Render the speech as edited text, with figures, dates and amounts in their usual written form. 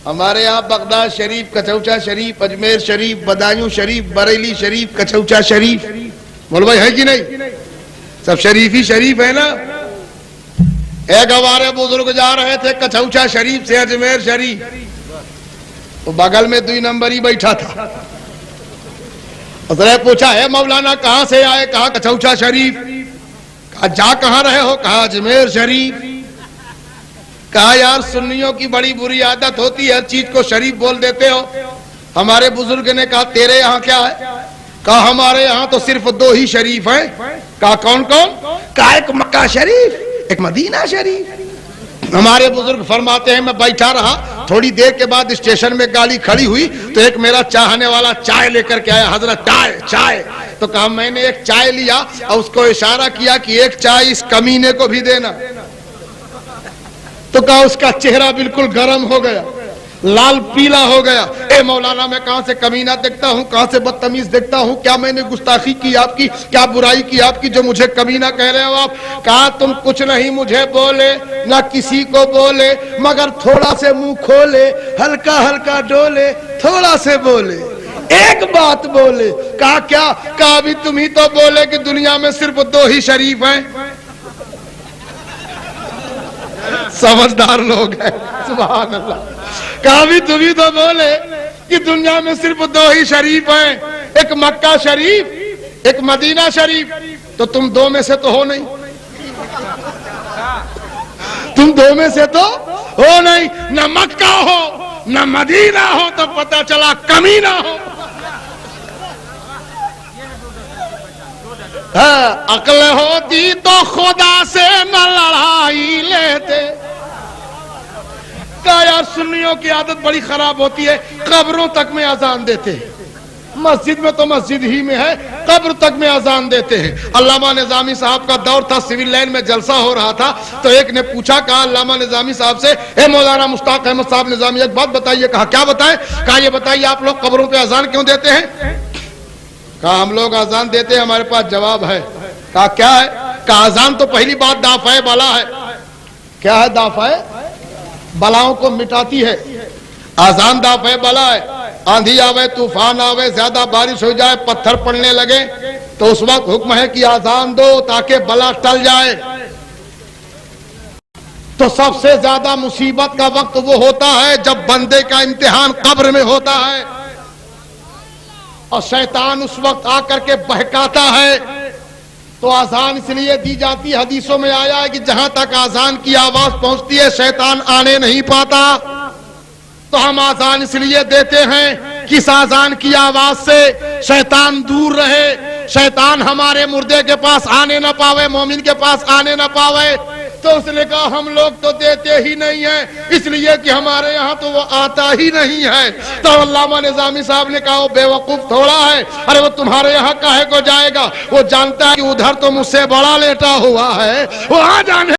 ہمارے یہاں بغداد شریف، کچوچا شریف، اجمیر شریف، بدایوں شریف، بریلی شریف، کچوچا شریف، بول بھائی ہے کہ نہیں؟ سب شریف ہی شریف ہے نا۔ ایک ہمارے بزرگ جا رہے تھے کچوچا شریف سے اجمیر شریف، تو بغل میں 2 نمبر ہی بیٹھا تھا۔ حضرت پوچھا ہے مولانا کہاں سے آئے؟ کہا کچوچا شریف۔ کہا جا کہاں رہے ہو؟ کہا اجمیر شریف۔ کہا یار سنیوں کی بڑی بری عادت ہوتی ہے، ہر چیز کو شریف بول دیتے ہو۔ ہمارے بزرگ نے کہا تیرے یہاں کیا ہے؟ کہا ہمارے یہاں تو صرف 2 ہی شریف ہیں۔ کہا کون کون؟ کہا ایک مکہ شریف، ایک مدینہ شریف۔ ہمارے بزرگ فرماتے ہیں میں بیٹھا رہا، تھوڑی دیر کے بعد اسٹیشن میں گاڑی کھڑی ہوئی تو ایک میرا چاہنے والا چائے لے کر کے آیا، حضرت چائے چائے۔ تو کہا میں نے ایک چائے لیا اور اس کو اشارہ کیا کہ ایک چائے اس کمینے کو بھی دینا۔ تو کہا اس کا چہرہ بالکل گرم ہو گیا، لال پیلا ہو گیا۔ اے مولانا میں کہاں سے کمینہ دیکھتا ہوں، کہاں سے بدتمیز دیکھتا ہوں؟ کیا میں نے گستاخی کی آپ کی؟ کیا برائی کی آپ کی جو مجھے کمینہ کہہ رہے ہو آپ؟ کہا تم کچھ نہیں مجھے بولے، نہ کسی کو بولے، مگر تھوڑا سے منہ کھولے، ہلکا ہلکا ڈولے، تھوڑا سے بولے، ایک بات بولے۔ کہا کیا؟ کہا ابھی تم ہی تو بولے کہ دنیا میں صرف 2 ہی شریف ہیں۔ سمجھدار لوگ ہیں، سبحان اللہ۔ کہا بھی تم ہی تو بولے کہ دنیا میں صرف 2 ہی شریف ہیں، ایک مکہ شریف، ایک مدینہ شریف۔ تو تم 2 میں سے تو ہو نہیں، تم 2 میں سے تو ہو نہیں، نہ مکہ ہو نہ مدینہ ہو، تو پتہ چلا کمینہ ہو۔ عقل ہوتی تو خدا سے نہ لڑائی لیتے۔ کہا یار سنیوں کی عادت بڑی خراب ہوتی ہے، قبروں تک میں اذان دیتے ہیں۔ مسجد میں تو مسجد ہی میں ہے، قبر تک میں اذان دیتے ہیں۔ علامہ نظامی صاحب کا دور تھا، سول لائن میں جلسہ ہو رہا تھا، تو ایک نے پوچھا، کہا علامہ نظامی صاحب سے اے مولانا مشتاق احمد صاحب نظامی ایک بات بتائیے۔ کہا کیا بتائیں؟ کہا یہ بتائیے آپ لوگ قبروں پہ اذان کیوں دیتے ہیں؟ کہا ہم لوگ اذان دیتے ہیں، ہمارے پاس جواب ہے۔ کہا کیا ہے؟ کہا اذان تو پہلی بات دافع بلا ہے۔ کیا ہے دافع؟ بلاؤں کو مٹاتی ہے۔ اذان دافع بلا ہے، آندھی آوے، طوفان آوے، زیادہ بارش ہو جائے، پتھر پڑنے لگے، تو اس وقت حکم ہے کہ اذان دو تاکہ بلا ٹل جائے۔ تو سب سے زیادہ مصیبت کا وقت وہ ہوتا ہے جب بندے کا امتحان قبر میں ہوتا ہے، اور شیطان اس وقت آ کر کے بہکاتا ہے۔ تو اذان اس لیے دی جاتی، حدیثوں میں آیا ہے کہ جہاں تک اذان کی آواز پہنچتی ہے شیطان آنے نہیں پاتا۔ تو ہم اذان اس لیے دیتے ہیں کہ اس اذان کی آواز سے شیطان دور رہے، شیطان ہمارے مردے کے پاس آنے نہ پاوے، مومن کے پاس آنے نہ پاوے۔ تو اس نے کہا ہم لوگ تو دیتے ہی نہیں ہیں، اس لیے کہ ہمارے یہاں تو وہ آتا ہی نہیں ہے۔ تو علامہ نظامی صاحب نے کہا وہ بے وقوف تھوڑا ہے، ارے وہ تمہارے یہاں کاہے کو جائے گا؟ وہ جانتا ہے کہ ادھر تو مجھ سے بڑا لیٹا ہوا ہے، وہ آ جانے